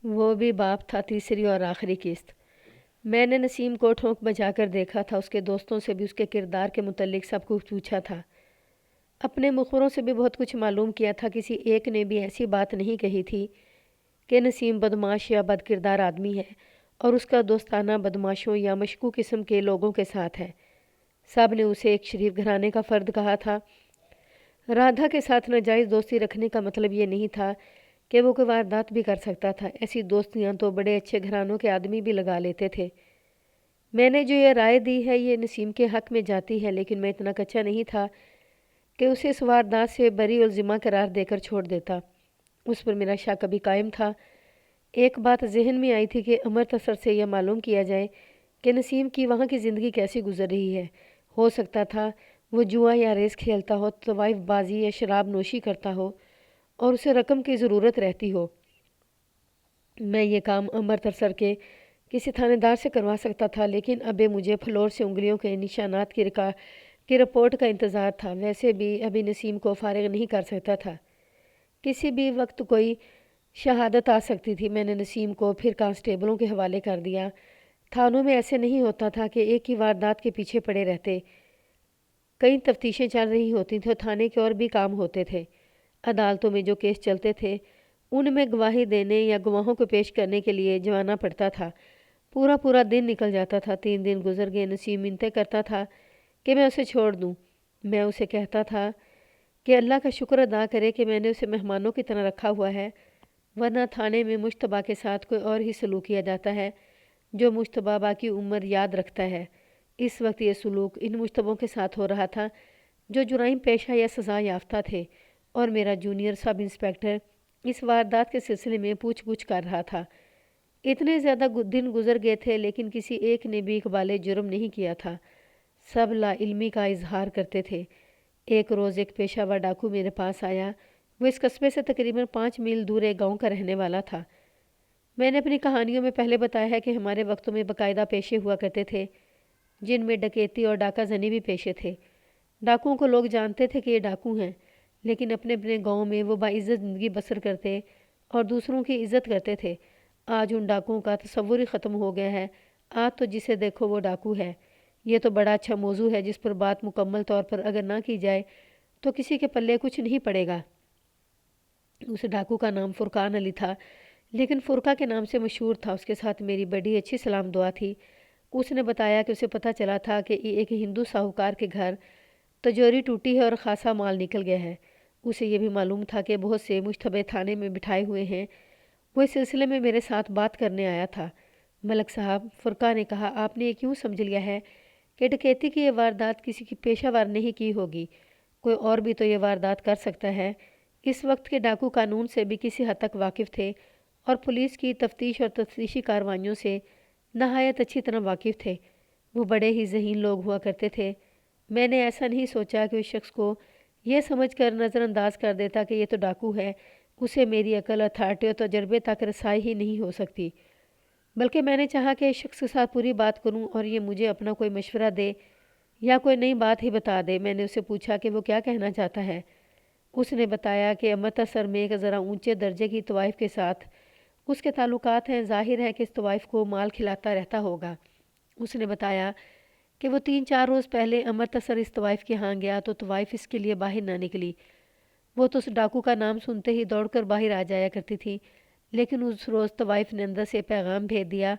وہ بھی باپ تھا، تیسری اور آخری قسط۔ میں نے نسیم کو ٹھونک بجا کر دیکھا تھا، اس کے دوستوں سے بھی اس کے کردار کے متعلق سب کچھ پوچھا تھا، اپنے مخبروں سے بھی بہت کچھ معلوم کیا تھا۔ کسی ایک نے بھی ایسی بات نہیں کہی تھی کہ نسیم بدمعاش یا بد کردار آدمی ہے اور اس کا دوستانہ بدمعاشوں یا مشکوک قسم کے لوگوں کے ساتھ ہے۔ سب نے اسے ایک شریف گھرانے کا فرد کہا تھا۔ رادھا کے ساتھ ناجائز دوستی رکھنے کا مطلب یہ نہیں تھا کہ وہ کوئی واردات بھی کر سکتا تھا۔ ایسی دوستیاں تو بڑے اچھے گھرانوں کے آدمی بھی لگا لیتے تھے۔ میں نے جو یہ رائے دی ہے یہ نسیم کے حق میں جاتی ہے، لیکن میں اتنا کچا نہیں تھا کہ اسے اس واردات سے بری الزمہ قرار دے کر چھوڑ دیتا۔ اس پر میرا شک ابھی قائم تھا۔ ایک بات ذہن میں آئی تھی کہ امرتسر سے یہ معلوم کیا جائے کہ نسیم کی وہاں کی زندگی کیسی گزر رہی ہے۔ ہو سکتا تھا وہ جوا یا ریس کھیلتا ہو، طوائف بازی یا شراب نوشی کرتا ہو اور اسے رقم کی ضرورت رہتی ہو۔ میں یہ کام امرتسر کے کسی تھانے دار سے کروا سکتا تھا، لیکن ابھی مجھے فلور سے انگلیوں کے نشانات کی رپورٹ کا انتظار تھا۔ ویسے بھی ابھی نسیم کو فارغ نہیں کر سکتا تھا، کسی بھی وقت کوئی شہادت آ سکتی تھی۔ میں نے نسیم کو پھر کانسٹیبلوں کے حوالے کر دیا۔ تھانوں میں ایسے نہیں ہوتا تھا کہ ایک ہی واردات کے پیچھے پڑے رہتے، کئی تفتیشیں چل رہی ہوتی تھیں اور تھانے کے اور بھی کام ہوتے تھے۔ عدالتوں میں جو کیس چلتے تھے ان میں گواہی دینے یا گواہوں کو پیش کرنے کے لیے جانا پڑتا تھا۔ پورا دن نکل جاتا تھا۔ 3 دن گزر گئے۔ نسیم منتیں کرتا تھا کہ میں اسے چھوڑ دوں۔ میں اسے کہتا تھا کہ اللہ کا شکر ادا کرے کہ میں نے اسے مہمانوں کی طرح رکھا ہوا ہے، ورنہ تھانے میں مشتبہ کے ساتھ کوئی اور ہی سلوک کیا جاتا ہے جو مشتبہ باقی عمر یاد رکھتا ہے۔ اس وقت یہ سلوک ان مشتبوں کے ساتھ ہو رہا تھا جو جرائم پیشہ یا سزا یافتہ تھے، اور میرا جونیئر سب انسپکٹر اس واردات کے سلسلے میں پوچھ گچھ کر رہا تھا۔ اتنے زیادہ دن گزر گئے تھے لیکن کسی ایک نے بھی اقبال جرم نہیں کیا تھا۔ سب لا علمی کا اظہار کرتے تھے۔ ایک روز ایک پیشہ ور ڈاکو میرے پاس آیا۔ وہ اس قصبے سے تقریباً 5 میل دور ایک گاؤں کا رہنے والا تھا۔ میں نے اپنی کہانیوں میں پہلے بتایا ہے کہ ہمارے وقتوں میں باقاعدہ پیشے ہوا کرتے تھے، جن میں ڈکیتی اور ڈاکہ زنی بھی پیشے تھے۔ ڈاکوؤں کو لوگ جانتے تھے کہ یہ ڈاکو ہیں، لیکن اپنے اپنے گاؤں میں وہ باعزت زندگی بسر کرتے اور دوسروں کی عزت کرتے تھے۔ آج ان ڈاکوؤں کا تصور ہی ختم ہو گیا ہے۔ آج تو جسے دیکھو وہ ڈاکو ہے۔ یہ تو بڑا اچھا موضوع ہے جس پر بات مکمل طور پر اگر نہ کی جائے تو کسی کے پلے کچھ نہیں پڑے گا۔ اس ڈاکو کا نام فرقان علی تھا، لیکن فرقہ کے نام سے مشہور تھا۔ اس کے ساتھ میری بڑی اچھی سلام دعا تھی۔ اس نے بتایا کہ اسے پتہ چلا تھا کہ ایک ہندو ساہوکار کے گھر تجوری ٹوٹی ہے اور خاصا مال نکل گیا ہے۔ اسے یہ بھی معلوم تھا کہ بہت سے مشتبہ تھانے میں بٹھائے ہوئے ہیں۔ وہ اس سلسلے میں میرے ساتھ بات کرنے آیا تھا۔ ملک صاحب، فرقہ نے کہا، آپ نے یہ کیوں سمجھ لیا ہے کہ ڈکیتی کی یہ واردات کسی کی پیشہ ور نہیں کی ہوگی؟ کوئی اور بھی تو یہ واردات کر سکتا ہے۔ اس وقت کے ڈاکو قانون سے بھی کسی حد تک واقف تھے اور پولیس کی تفتیش اور تفتیشی کارروائیوں سے نہایت اچھی طرح واقف تھے۔ وہ بڑے ہی ذہین لوگ ہوا کرتے تھے۔ میں نے ایسا نہیں سوچا کہ اس شخص کو یہ سمجھ کر نظر انداز کر دیتا کہ یہ تو ڈاکو ہے، اسے میری عقل، اتھارٹی اور تجربے تک رسائی ہی نہیں ہو سکتی، بلکہ میں نے چاہا کہ اس شخص کے ساتھ پوری بات کروں اور یہ مجھے اپنا کوئی مشورہ دے یا کوئی نئی بات ہی بتا دے۔ میں نے اسے پوچھا کہ وہ کیا کہنا چاہتا ہے۔ اس نے بتایا کہ امرتسر میں ایک ذرا اونچے درجے کی طوائف کے ساتھ اس کے تعلقات ہیں۔ ظاہر ہے کہ اس طوائف کو مال کھلاتا رہتا ہوگا۔ اس نے بتایا کہ وہ 3-4 روز پہلے امرتسر اس طوائف کے ہاں گیا تو طوائف اس کے لیے باہر نہ نکلی۔ وہ تو اس ڈاکو کا نام سنتے ہی دوڑ کر باہر آ جایا کرتی تھی، لیکن اس روز طوائف نے اندر سے پیغام بھیج دیا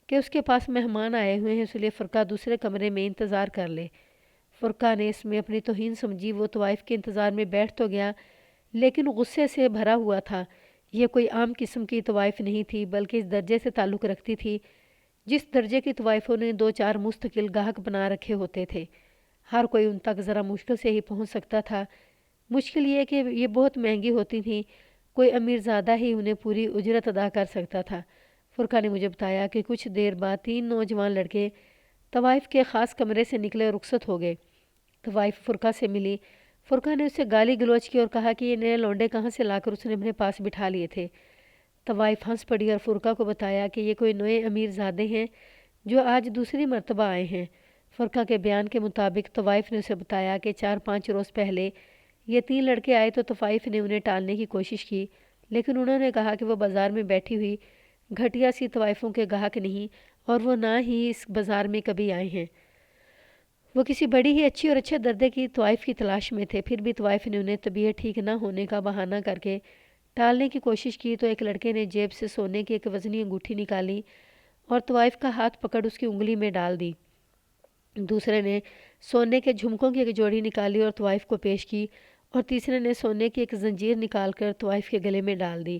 کہ اس کے پاس مہمان آئے ہوئے ہیں، اس لیے فرقہ دوسرے کمرے میں انتظار کر لے۔ فرقہ نے اس میں اپنی توہین سمجھی۔ وہ طوائف کے انتظار میں بیٹھ تو گیا لیکن غصے سے بھرا ہوا تھا۔ یہ کوئی عام قسم کی طوائف نہیں تھی بلکہ اس درجے سے تعلق رکھتی تھی جس درجے کی طوائفوں نے 2-4 مستقل گاہک بنا رکھے ہوتے تھے۔ ہر کوئی ان تک ذرا مشکل سے ہی پہنچ سکتا تھا۔ مشکل یہ کہ یہ بہت مہنگی ہوتی تھیں، کوئی امیر زادہ ہی انہیں پوری اجرت ادا کر سکتا تھا۔ فرقہ نے مجھے بتایا کہ کچھ دیر بعد 3 نوجوان لڑکے طوائف کے خاص کمرے سے نکلے اور رخصت ہو گئے۔ طوائف فرقہ سے ملی۔ فرقہ نے اسے گالی گلوچ کی اور کہا کہ یہ نئے لونڈے کہاں سے لا کر اس نے اپنے پاس بٹھا لیے تھے۔ طوائف ہنس پڑی اور فرقہ کو بتایا کہ یہ کوئی نئے امیر زادے ہیں جو آج دوسری مرتبہ آئے ہیں۔ فرقہ کے بیان کے مطابق طوائف نے اسے بتایا کہ 4-5 روز پہلے یہ 3 لڑکے آئے تو طوائف نے انہیں ٹالنے کی کوشش کی، لیکن انہوں نے کہا کہ وہ بازار میں بیٹھی ہوئی گھٹیا سی طوائفوں کے گاہک نہیں اور وہ نہ ہی اس بازار میں کبھی آئے ہیں۔ وہ کسی بڑی ہی اچھی اور اچھے دردے کی طوائف کی تلاش میں تھے، پھر بھی طوائف نے انہیں طبیعت ٹھیک نہ ہونے کا بہانہ کر کے ٹالنے کی کوشش کی تو ایک لڑکے نے جیب سے سونے کی ایک وزنی انگوٹھی نکالی اور طوائف کا ہاتھ پکڑ اس کی انگلی میں ڈال دی۔ دوسرے نے سونے کے جھمکوں کی ایک جوڑی نکالی اور طوائف کو پیش کی اور تیسرے نے سونے کی ایک زنجیر نکال کر طوائف کے گلے میں ڈال دی۔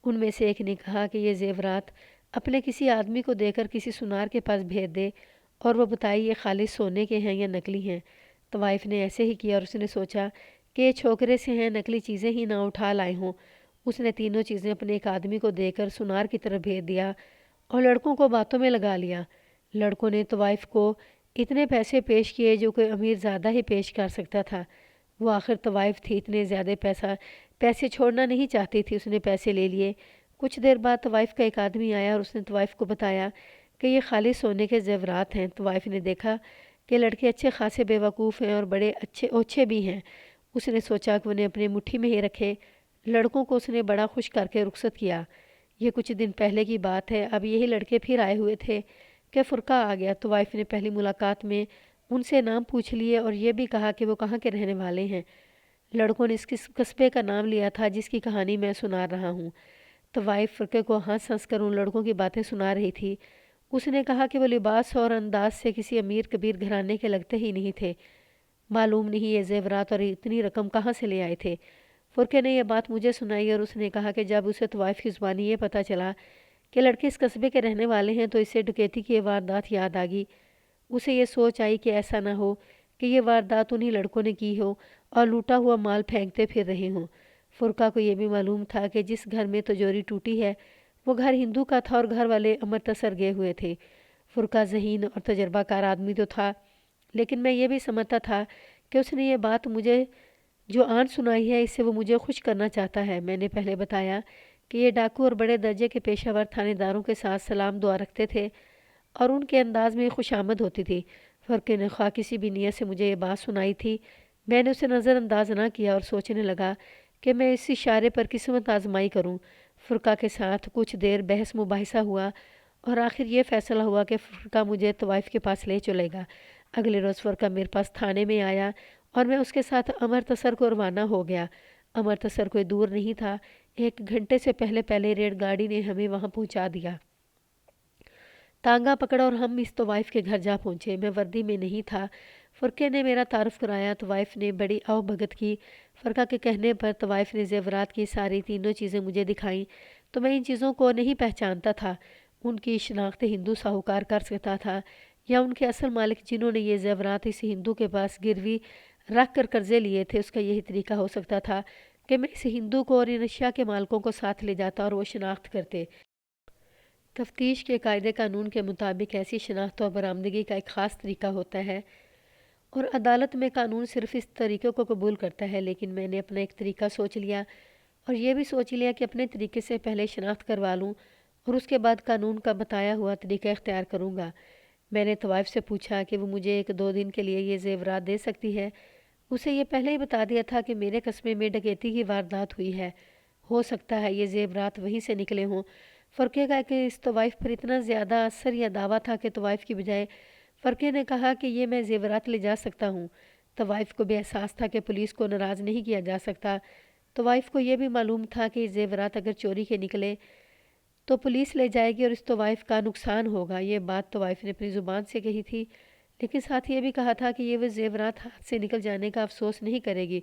ان میں سے ایک نے کہا کہ یہ زیورات اپنے کسی آدمی کو دے کر کسی سنار کے پاس بھیج دے اور وہ بتائے یہ خالص سونے کے ہیں یا نکلی ہیں۔ طوائف نے ایسے ہی کیا اور اس نے سوچا کہ یہ چھوکرے سے ہیں، نکلی چیزیں ہی نہ اٹھا لائے ہوں۔ اس نے تینوں چیزیں اپنے ایک آدمی کو دے کر سنار کی طرف بھیج دیا اور لڑکوں کو باتوں میں لگا لیا۔ لڑکوں نے طوائف کو اتنے پیسے پیش کیے جو کوئی امیر زیادہ ہی پیش کر سکتا تھا۔ وہ آخر طوائف تھی، اتنے زیادہ پیسے چھوڑنا نہیں چاہتی تھی، اس نے پیسے لے لیے۔ کچھ دیر بعد طوائف کا ایک آدمی آیا اور اس نے طوائف کو بتایا کہ یہ خالص سونے کے زیورات ہیں۔ طوائف نے دیکھا کہ لڑکے اچھے خاصے بے وقوف ہیں اور بڑے اچھے اوچھے بھی ہیں۔ اس نے سوچا کہ انہیں اپنے مٹھی میں ہی رکھے۔ لڑکوں کو اس نے بڑا خوش کر کے رخصت کیا۔ یہ کچھ دن پہلے کی بات ہے، اب یہی لڑکے پھر آئے ہوئے تھے کہ فرقہ آ گیا۔ طوائف نے پہلی ملاقات میں ان سے نام پوچھ لیے اور یہ بھی کہا کہ وہ کہاں کے رہنے والے ہیں۔ لڑکوں نے اس قصبے کا نام لیا تھا جس کی کہانی میں سنا رہا ہوں۔ طوائف فرقے کو ہنس ہنس کر ان لڑکوں کی باتیں سنا رہی تھی۔ اس نے کہا کہ وہ لباس اور انداز سے کسی امیر کبیر گھرانے کے لگتے ہی نہیں تھے۔ معلوم نہیں یہ زیورات اور اتنی رقم کہاں سے لے آئے تھے۔ فرقے نے یہ بات مجھے سنائی اور اس نے کہا کہ جب اسے طوائف کی زبانی یہ پتہ چلا کہ لڑکے اس قصبے کے رہنے والے ہیں تو اسے ڈکیتی کی یہ واردات یاد آ گئی۔ اسے یہ سوچ آئی کہ ایسا نہ ہو کہ یہ واردات انہی لڑکوں نے کی ہو اور لوٹا ہوا مال پھینکتے پھر رہے ہوں۔ فرقہ کو یہ بھی معلوم تھا کہ جس گھر میں تجوری ٹوٹی ہے وہ گھر ہندو کا تھا اور گھر والے امرتسر گئے ہوئے تھے۔ فرقہ ذہین اور تجربہ کار آدمی تو تھا، لیکن میں یہ بھی سمجھتا تھا کہ اس نے یہ بات مجھے جو آن سنائی ہے اس سے وہ مجھے خوش کرنا چاہتا ہے۔ میں نے پہلے بتایا کہ یہ ڈاکو اور بڑے درجے کے پیشہ ور تھانے داروں کے ساتھ سلام دعا رکھتے تھے اور ان کے انداز میں خوش آمد ہوتی تھی۔ فرقے نے خواہ کسی بھی نیت سے مجھے یہ بات سنائی تھی، میں نے اسے نظر انداز نہ کیا اور سوچنے لگا کہ میں اس اشارے پر قسمت آزمائی کروں۔ فرقہ کے ساتھ کچھ دیر بحث مباحثہ ہوا اور آخر یہ فیصلہ ہوا کہ فرقہ مجھے طوائف کے پاس لے چلے گا۔ اگلے روز فرقہ میرے پاس تھانے میں آیا اور میں اس کے ساتھ امرتسر کو روانہ ہو گیا۔ امرتسر کوئی دور نہیں تھا، 1 گھنٹے سے پہلے ریل گاڑی نے ہمیں وہاں پہنچا دیا۔ تانگا پکڑا اور ہم اس طوائف کے گھر جا پہنچے۔ میں وردی میں نہیں تھا۔ فرقے نے میرا تعارف کرایا۔ طوائف نے بڑی آؤ بھگت کی۔ فرقہ کے کہنے پر طوائف نے زیورات کی ساری تینوں چیزیں مجھے دکھائیں تو میں ان چیزوں کو نہیں پہچانتا تھا۔ ان کی شناخت ہندو ساہوکار کر سکتا تھا یا ان کے اصل مالک جنہوں نے یہ زیورات اس ہندو کے پاس گروی رکھ کر قرضے لیے تھے، اس کا یہی طریقہ ہو سکتا تھا کہ میں اس ہندو کو اور ان اشیاء کے مالکوں کو ساتھ لے جاتا اور وہ شناخت کرتے۔ تفتیش کے قاعدے قانون کے مطابق ایسی شناخت و برآمدگی کا ایک خاص طریقہ ہوتا ہے اور عدالت میں قانون صرف اس طریقے کو قبول کرتا ہے، لیکن میں نے اپنا ایک طریقہ سوچ لیا اور یہ بھی سوچ لیا کہ اپنے طریقے سے پہلے شناخت کروا لوں اور اس کے بعد قانون کا بتایا ہوا طریقہ اختیار کروں گا۔ میں نے طوائف سے پوچھا کہ وہ مجھے 1-2 دن کے لیے یہ زیورات دے سکتی ہے۔ اسے یہ پہلے ہی بتا دیا تھا کہ میرے قصبے میں ڈکیتی کی واردات ہوئی ہے، ہو سکتا ہے یہ زیورات وہیں سے نکلے ہوں۔ فرقے کا کہ اس طوائف پر اتنا زیادہ اثر یا دعویٰ تھا کہ طوائف کی بجائے فرقے نے کہا کہ یہ میں زیورات لے جا سکتا ہوں۔ طوائف کو بھی احساس تھا کہ پولیس کو ناراض نہیں کیا جا سکتا۔ طوائف کو یہ بھی معلوم تھا کہ یہ زیورات اگر چوری کے نکلے تو پولیس لے جائے گی اور اس طوائف کا نقصان ہوگا۔ یہ بات طوائف نے اپنی زبان سے کہی تھی، لیکن ساتھ یہ بھی کہا تھا کہ یہ وہ زیورات ہاتھ سے نکل جانے کا افسوس نہیں کرے گی۔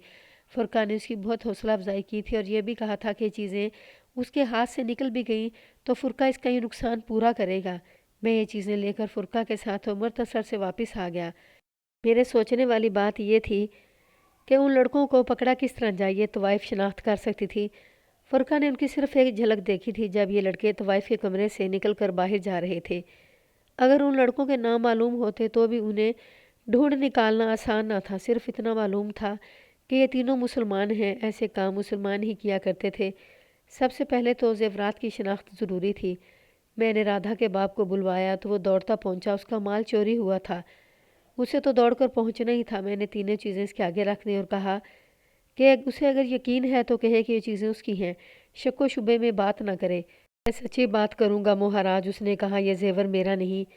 فرقہ نے اس کی بہت حوصلہ افزائی کی تھی اور یہ بھی کہا تھا کہ یہ چیزیں اس کے ہاتھ سے نکل بھی گئیں تو فرقہ اس کا یہ نقصان پورا کرے گا۔ میں یہ چیزیں لے کر فرقہ کے ساتھ امرتسر سے واپس آ گیا۔ میرے سوچنے والی بات یہ تھی کہ ان لڑکوں کو پکڑا کس طرح جائے، یہ طوائف شناخت کر سکتی تھی۔ فرقہ نے ان کی صرف ایک جھلک دیکھی تھی جب یہ لڑکے طوائف کے کمرے سے نکل کر باہر جا رہے تھے۔ اگر ان لڑکوں کے نام معلوم ہوتے تو بھی انہیں ڈھونڈ نکالنا آسان نہ تھا۔ صرف اتنا معلوم تھا کہ یہ تینوں مسلمان ہیں، ایسے کام مسلمان ہی کیا کرتے تھے۔ سب سے پہلے تو زیورات کی شناخت ضروری تھی۔ میں نے رادھا کے باپ کو بلوایا تو وہ دوڑتا پہنچا، اس کا مال چوری ہوا تھا، اسے تو دوڑ کر پہنچنا ہی تھا۔ میں نے تینوں چیزیں اس کے آگے رکھ دیں اور کہا کہ اسے اگر یقین ہے تو کہے کہ یہ چیزیں اس کی ہیں، شک و شبے میں بات نہ کرے۔ میں سچی بات کروں گا مہاراج، اس نے کہا، یہ زیور میرا نہیں،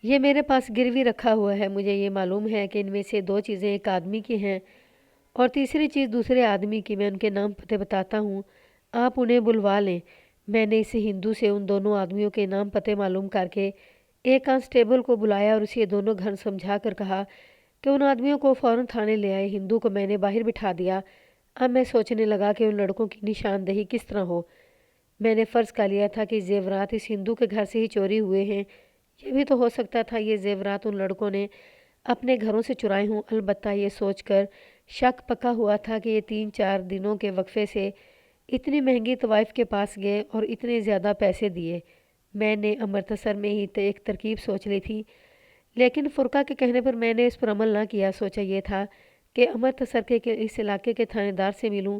یہ میرے پاس گروی رکھا ہوا ہے۔ مجھے یہ معلوم ہے کہ ان میں سے 2 چیزیں ایک آدمی کی ہیں اور تیسری چیز دوسرے آدمی کی۔ میں ان کے نام پتے بتاتا ہوں، آپ انہیں بلوا لیں۔ میں نے اس ہندو سے ان دونوں آدمیوں کے نام پتے معلوم کر کے ایک کانسٹیبل کو بلایا اور اسے دونوں گھر سمجھا کر کہا کہ ان آدمیوں کو فوراً تھانے لے آئے۔ ہندو کو میں نے باہر بٹھا دیا۔ اب میں سوچنے لگا کہ ان لڑکوں کی نشاندہی کس طرح ہو۔ میں نے فرض کر لیا تھا کہ زیورات اس ہندو کے گھر سے ہی چوری ہوئے ہیں۔ یہ بھی تو ہو سکتا تھا یہ زیورات ان لڑکوں نے اپنے گھروں سے چرائے ہوں۔ البتہ یہ سوچ کر شک پکا ہوا تھا کہ یہ 3-4 دنوں کے وقفے سے اتنی مہنگی طوائف کے پاس گئے اور اتنے زیادہ پیسے دیے۔ میں نے امرتسر میں ہی ایک ترکیب سوچ لی تھی، لیکن فرقہ کے کہنے پر میں نے اس پر عمل نہ کیا۔ سوچا یہ تھا کہ امرتسر کے اس علاقے کے تھانے دار سے ملوں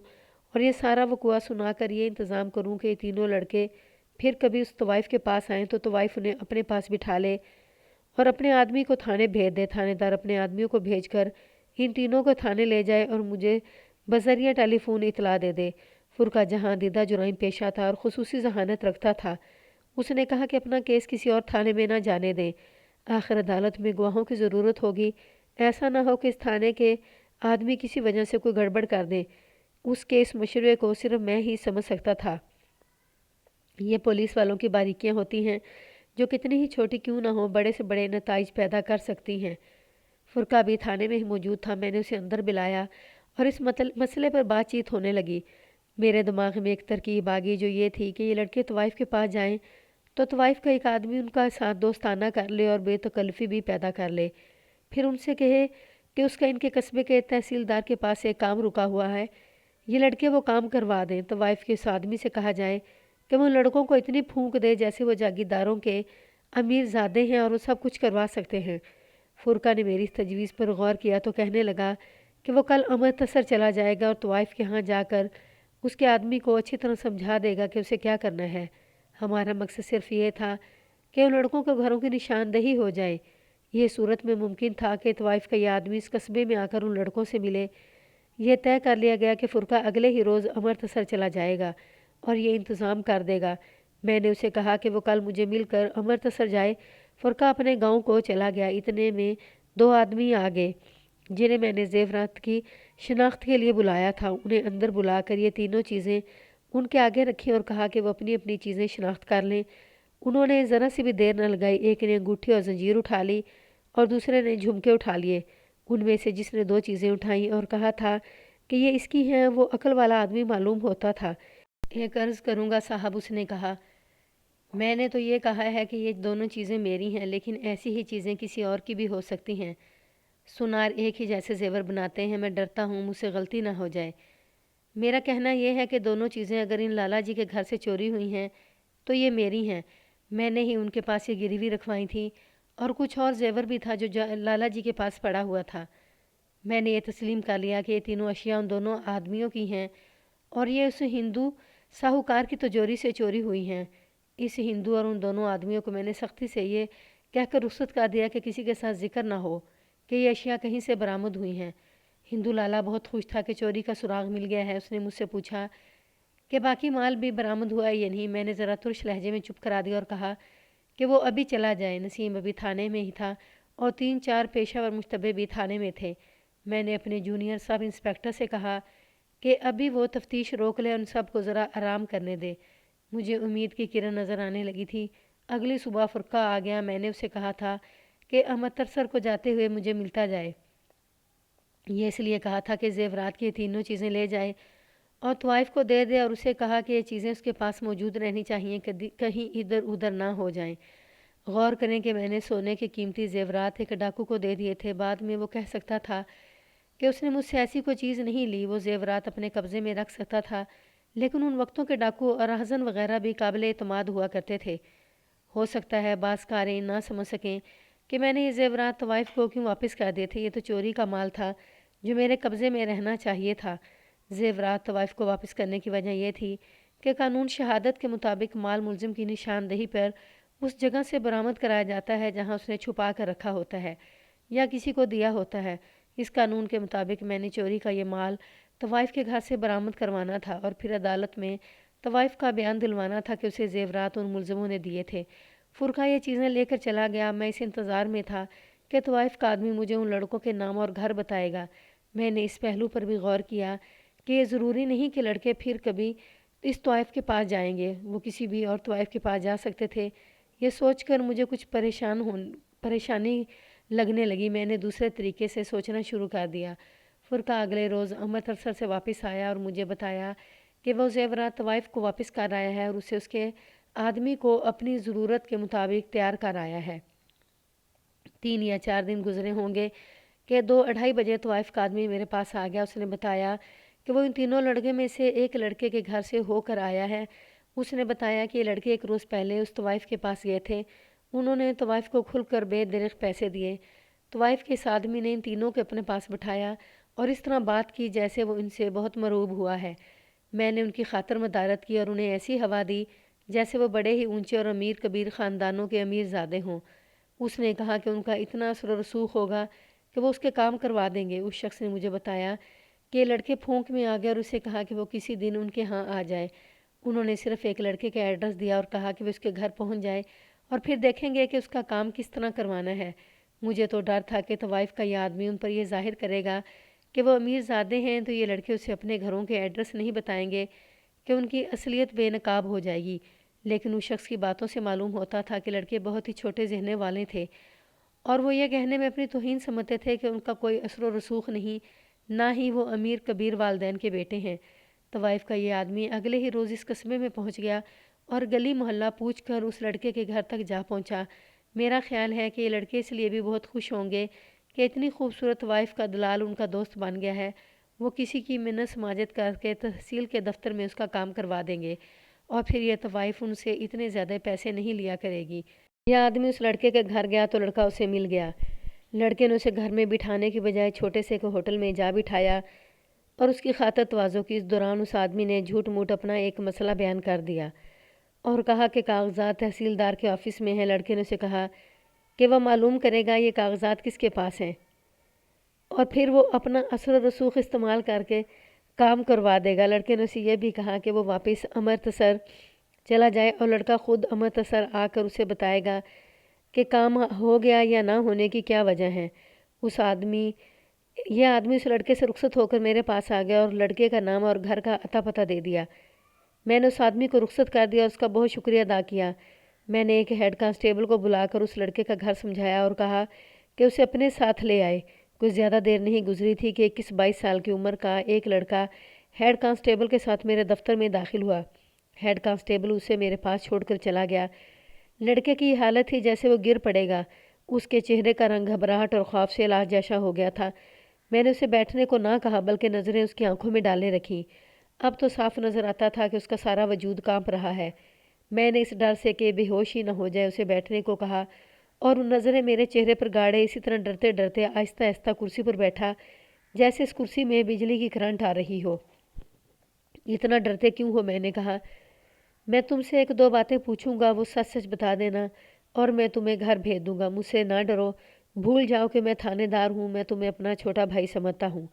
اور یہ سارا وقوعہ سنا کر یہ انتظام کروں کہ یہ تینوں لڑکے پھر کبھی اس طوائف کے پاس آئیں تو طوائف انہیں اپنے پاس بٹھا لے اور اپنے آدمی کو تھانے بھیج دے۔ تھانے دار اپنے آدمیوں کو بھیج کر ان تینوں کو تھانے لے جائے اور مجھے بذریعہ ٹیلی فون اطلاع دے دے۔ فرقہ جہاں دیدہ جرائم پیشہ تھا اور خصوصی ذہانت رکھتا تھا، اس نے کہا کہ اپنا کیس کسی اور تھانے میں نہ جانے دیں۔ آخر عدالت میں گواہوں کی ضرورت ہوگی، ایسا نہ ہو کہ اس تھانے کے آدمی کسی وجہ سے کوئی گڑبڑ کر دیں۔ اس کے اس مشورے کو صرف میں ہی سمجھ سکتا تھا۔ یہ پولیس والوں کی باریکیاں ہوتی ہیں جو کتنی ہی چھوٹی کیوں نہ ہو بڑے سے بڑے نتائج پیدا کر سکتی ہیں۔ فرقہ بھی تھانے میں ہی موجود تھا۔ میں نے اسے اندر بلایا اور اس مسئلے پر بات چیت ہونے لگی۔ میرے دماغ میں ایک ترکیب آ گئی جو یہ تھی کہ یہ لڑکے طوائف کے پاس جائیں تو طوائف کا ایک آدمی ان کا ساتھ دوستانہ کر لے اور بے تکلفی بھی پیدا کر لے، پھر ان سے کہے کہ اس کا ان کے قصبے کے تحصیلدار کے پاس ایک کام رکا ہوا ہے، یہ لڑکے وہ کام کروا دیں۔ طوائف کے اس آدمی سے کہا جائے کہ وہ لڑکوں کو اتنی پھونک دے جیسے وہ جاگیرداروں کے امیر زادے ہیں اور وہ سب کچھ کروا سکتے ہیں۔ فرقہ نے میری اس تجویز پر غور کیا تو کہنے لگا کہ وہ کل امرتسر چلا جائے گا اور طوائف کے ہاں جا کر اس کے آدمی کو اچھی طرح سمجھا دے گا کہ اسے کیا کرنا ہے۔ ہمارا مقصد صرف یہ تھا کہ ان لڑکوں کے گھروں کی نشاندہی ہو جائے۔ یہ صورت میں ممکن تھا کہ طوائف کا یہ آدمی اس قصبے میں آ کر ان لڑکوں سے ملے۔ یہ طے کر لیا گیا کہ فرقہ اگلے ہی روز امرتسر چلا جائے گا اور یہ انتظام کر دے گا۔ میں نے اسے کہا کہ وہ کل مجھے مل کر امرتسر جائے۔ فرقہ اپنے گاؤں کو چلا گیا۔ اتنے میں 2 آدمی آ گئے جنہیں میں نے زیورات کی شناخت کے لیے بلایا تھا۔ انہیں اندر بلا کر یہ تینوں چیزیں ان کے آگے رکھی اور کہا کہ وہ اپنی اپنی چیزیں شناخت کر لیں۔ انہوں نے ذرا سی بھی دیر نہ لگائی۔ ایک نے انگوٹھی اور زنجیر اٹھا لی اور دوسرے نے جھمکے اٹھا لیے۔ ان میں سے جس نے 2 چیزیں اٹھائیں اور کہا تھا کہ یہ اس کی ہیں، وہ عقل والا آدمی معلوم ہوتا تھا۔ ایک عرض کروں گا صاحب، اس نے کہا، میں نے تو یہ کہا ہے کہ یہ دونوں چیزیں میری ہیں، لیکن ایسی ہی چیزیں کسی اور کی بھی ہو سکتی ہیں۔ سونار ایک ہی جیسے زیور بناتے ہیں، میں ڈرتا ہوں مجھ سے غلطی نہ ہو جائے۔ میرا کہنا یہ ہے کہ دونوں چیزیں اگر ان لالا جی کے گھر سے چوری ہوئی ہیں تو یہ میری ہیں۔ میں نے ہی ان کے پاس یہ گروی رکھوائی تھی اور کچھ اور زیور بھی تھا جو لالا جی کے پاس پڑا ہوا تھا۔ میں نے یہ تسلیم کر لیا کہ یہ تینوں اشیاء ان دونوں آدمیوں کی ہیں اور یہ اس ہندو ساہوکار کی تجوری سے چوری ہوئی ہیں۔ اس ہندو اور ان دونوں آدمیوں کو میں نے سختی سے یہ کہہ کر رخصت کر دیا کہ کسی کے ساتھ ذکر نہ ہو کہ یہ اشیاء کہیں سے برآمد ہوئی ہیں۔ ہندو لالا بہت خوش تھا کہ چوری کا سراغ مل گیا ہے۔ اس نے مجھ سے پوچھا کہ باقی مال بھی برآمد ہوا ہے یا نہیں۔ میں نے ذرا ترش لہجے میں چپ کرا دیا اور کہا کہ وہ ابھی چلا جائے۔ نسیم ابھی تھانے میں ہی تھا اور 3-4 پیشہ ور مشتبہ بھی تھانے میں تھے۔ میں نے اپنے جونیئر سب انسپکٹر سے کہا کہ ابھی وہ تفتیش روک لے اور ان سب کو ذرا آرام کرنے دے۔ مجھے امید کی کرن نظر آنے لگی تھی۔ اگلی صبح فرقہ آ گیا۔ میں نے اسے کہا تھا کہ امرتسر کو جاتے ہوئے مجھے ملتا جائے۔ یہ اس لیے کہا تھا کہ زیورات کی تینوں چیزیں لے جائے اور طوائف کو دے دے اور اسے کہا کہ یہ چیزیں اس کے پاس موجود رہنی چاہیے، کہیں ادھر ادھر نہ ہو جائیں۔ غور کریں کہ میں نے سونے کے قیمتی زیورات ایک ڈاکو کو دے دیے تھے۔ بعد میں وہ کہہ سکتا تھا کہ اس نے مجھ سے ایسی کوئی چیز نہیں لی۔ وہ زیورات اپنے قبضے میں رکھ سکتا تھا، لیکن ان وقتوں کے ڈاکو اور راہزن وغیرہ بھی قابل اعتماد ہوا کرتے تھے۔ ہو سکتا ہے بعض قارئین نہ سمجھ سکیں کہ میں نے یہ زیورات طوائف کو کیوں واپس کر دیے تھے۔ یہ تو چوری کا مال تھا جو میرے قبضے میں رہنا چاہیے تھا۔ زیورات طوائف کو واپس کرنے کی وجہ یہ تھی کہ قانون شہادت کے مطابق مال ملزم کی نشاندہی پر اس جگہ سے برآمد کرایا جاتا ہے جہاں اس نے چھپا کر رکھا ہوتا ہے یا کسی کو دیا ہوتا ہے۔ اس قانون کے مطابق میں نے چوری کا یہ مال طوائف کے گھر سے برآمد کروانا تھا اور پھر عدالت میں طوائف کا بیان دلوانا تھا کہ اسے زیورات ان ملزموں نے دیے تھے۔ فرقہ یہ چیزیں لے کر چلا گیا۔ میں اس انتظار میں تھا کہ طوائف کا آدمی مجھے ان لڑکوں کے نام اور گھر بتائے گا۔ میں نے اس پہلو پر بھی غور کیا کہ یہ ضروری نہیں کہ لڑکے پھر کبھی اس طوائف کے پاس جائیں گے، وہ کسی بھی اور طوائف کے پاس جا سکتے تھے۔ یہ سوچ کر مجھے کچھ پریشانی لگنے لگی۔ میں نے دوسرے طریقے سے سوچنا شروع کر دیا۔ فرقہ اگلے روز امرتسر سے واپس آیا اور مجھے بتایا کہ وہ زیورات طوائف کو واپس کر آیا ہے اور اسے اس کے آدمی کو اپنی ضرورت کے مطابق تیار کر آیا ہے۔ 3 یا 4 دن گزرے ہوں گے کہ 2-2:30 بجے طوائف کا آدمی میرے پاس آ گیا۔ اس نے بتایا کہ وہ ان تینوں لڑکے میں سے ایک لڑکے کے گھر سے ہو کر آیا ہے۔ اس نے بتایا کہ یہ لڑکے 1 روز پہلے اس طوائف کے پاس گئے تھے۔ انہوں نے طوائف کو کھل کر بے درخت پیسے دیے۔ طوائف کے اس آدمی نے ان تینوں کو اپنے پاس بٹھایا اور اس طرح بات کی جیسے وہ ان سے بہت مرعوب ہوا ہے۔ میں نے ان کی خاطر مدارت کی اور انہیں ایسی ہوا دی جیسے وہ بڑے ہی اونچے اور امیر کبیر خاندانوں کے امیر زادے ہوں۔ اس نے کہا کہ ان کا اتنا اثر و رسوخ ہوگا کہ وہ اس کے کام کروا دیں گے۔ اس شخص نے مجھے بتایا کہ لڑکے پھونک میں آ گئے اور اسے کہا کہ وہ کسی دن ان کے ہاں آ جائے۔ انہوں نے صرف ایک لڑکے کا ایڈریس دیا اور کہا کہ وہ اس کے گھر پہنچ جائے اور پھر دیکھیں گے کہ اس کا کام کس طرح کروانا ہے۔ مجھے تو ڈر تھا کہ طوائف کا یہ آدمی ان پر یہ ظاہر کرے گا کہ وہ امیر زادے ہیں تو یہ لڑکے اسے اپنے گھروں کے ایڈریس نہیں بتائیں گے کہ ان کی اصلیت بے نقاب ہو جائے گی۔ لیکن اس شخص کی باتوں سے معلوم ہوتا تھا کہ لڑکے بہت ہی چھوٹے ذہن والے تھے اور وہ یہ کہنے میں اپنی توہین سمجھتے تھے کہ ان کا کوئی اثر و رسوخ نہیں، نہ ہی وہ امیر کبیر والدین کے بیٹے ہیں۔ طوائف کا یہ آدمی اگلے ہی روز اس قصبے میں پہنچ گیا اور گلی محلہ پوچھ کر اس لڑکے کے گھر تک جا پہنچا۔ میرا خیال ہے کہ یہ لڑکے اس لیے بھی بہت خوش ہوں گے کہ اتنی خوبصورت طوائف کا دلال ان کا دوست بن گیا ہے۔ وہ کسی کی منت سماجت کر کے تحصیل کے دفتر میں اس کا کام کروا دیں گے اور پھر یہ طوائف ان سے اتنے زیادہ پیسے نہیں لیا کرے گی۔ یہ آدمی اس لڑکے کے گھر گیا تو لڑکا اسے مل گیا۔ لڑکے نے اسے گھر میں بٹھانے کی بجائے چھوٹے سے ایک ہوٹل میں جا بٹھایا اور اس کی خاطر تواضع کی۔ اس دوران اس آدمی نے جھوٹ موٹ اپنا ایک مسئلہ بیان کر دیا اور کہا کہ کاغذات تحصیلدار کے آفس میں ہیں۔ لڑکے نے اسے کہا کہ وہ معلوم کرے گا یہ کاغذات کس کے پاس ہیں اور پھر وہ اپنا اثر و رسوخ استعمال کر کے کام کروا دے گا۔ لڑکے نے اسے یہ بھی کہا کہ وہ واپس امرتسر چلا جائے اور لڑکا خود امرتسر آ کر اسے بتائے گا کہ کام ہو گیا یا نہ ہونے کی کیا وجہ ہے۔ یہ آدمی اس لڑکے سے رخصت ہو کر میرے پاس آ گیا اور لڑکے کا نام اور گھر کا پتہ دے دیا۔ میں نے اس آدمی کو رخصت کر دیا اور اس کا بہت شکریہ ادا کیا۔ میں نے ایک ہیڈ کانسٹیبل کو بلا کر اس لڑکے کا گھر سمجھایا اور کہا کہ اسے اپنے ساتھ لے آئے۔ کچھ زیادہ دیر نہیں گزری تھی کہ 21-22 سال کی عمر کا ایک لڑکا ہیڈ کانسٹیبل کے ساتھ میرے دفتر میں داخل ہوا۔ ہیڈ کانسٹیبل اسے میرے پاس چھوڑ کر چلا گیا۔ لڑکے کی یہ حالت تھی جیسے وہ گر پڑے گا۔ اس کے چہرے کا رنگ گھبراہٹ اور خوف سے لاش جیسا ہو گیا تھا۔ میں نے اسے بیٹھنے کو نہ کہا بلکہ نظریں اس کی آنکھوں میں ڈالے رکھیں۔ اب تو صاف نظر آتا تھا کہ اس کا سارا وجود کانپ رہا ہے۔ میں نے اس ڈر سے کہ بے ہوش ہی نہ ہو جائے اسے بیٹھنے کو کہا اور نظریں میرے چہرے پر گاڑے اسی طرح ڈرتے ڈرتے آہستہ آہستہ کرسی پر بیٹھا جیسے اس کرسی میں بجلی کی کرنٹ آ رہی ہو۔ اتنا ڈرتے کیوں ہو؟ میں نے کہا۔ میں تم سے 1-2 باتیں پوچھوں گا، وہ سچ سچ بتا دینا اور میں تمہیں گھر بھیج دوں گا۔ مجھ سے نہ ڈرو، بھول جاؤ کہ میں تھانے دار ہوں، میں تمہیں اپنا چھوٹا بھائی سمجھتا ہوں۔